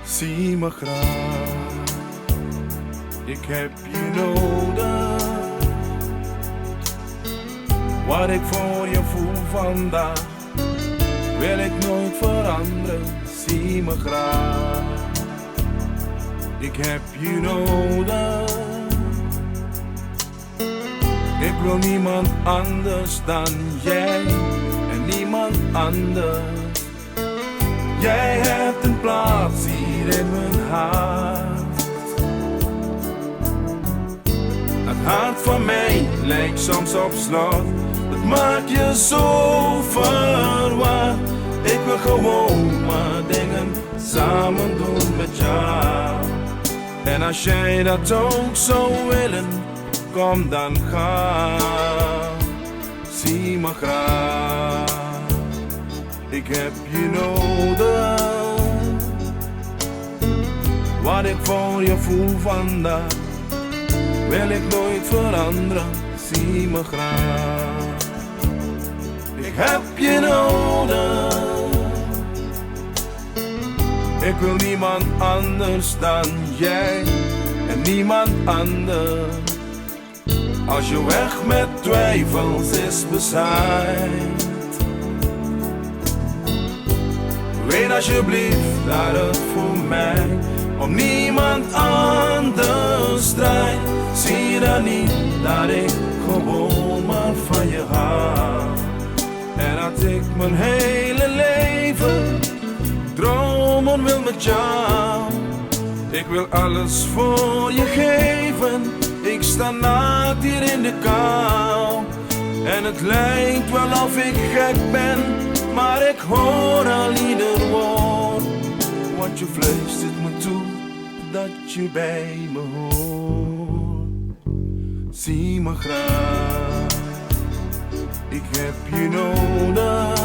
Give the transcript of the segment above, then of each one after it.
zie me graag. Ik heb je nodig. Wat ik voor je voel vandaag, wil ik nooit veranderen. Zie me graag. Ik heb je nodig. Ik wil niemand anders dan jij en niemand anders. Jij hebt een plaats hier in mijn hart. Het hart van mij lijkt soms op slot. Het maakt je zo verward. Ik wil gewoon maar dingen samen doen met jou. En als jij dat ook zou willen, kom dan ga. Zie me graag. Ik heb je nodig. Wat ik voor je voel vandaag, wil ik nooit veranderen. Zie me graag. Ik heb je nodig. Ik wil niemand anders dan jij en niemand anders. Als je weg met twijfels is bezaaid, weet alsjeblieft dat het voor mij om niemand anders draait. Zie je dan niet dat ik gewoon maar van je hou? En dat ik mijn hele leven dromen wil met jou. Ik wil alles voor je geven. Ik sta naakt hier in de kou. En het lijkt wel of ik gek ben, maar ik hoor al ieder woord. Want je fluistert me toe dat je bij me hoort. Zie me graag. Ik heb je nodig.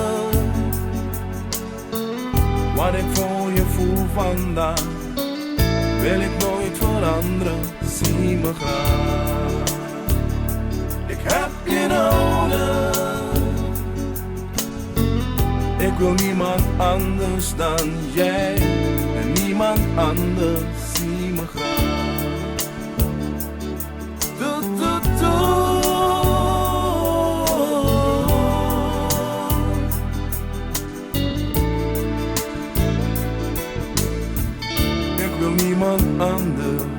Wat ik voor je voel vandaag, wil ik nooit veranderen. Zie me graag. Ik heb je nodig. Ik wil niemand anders dan jij en niemand anders. Zie me graag. Doe, doe, doe. Ik wil niemand anders.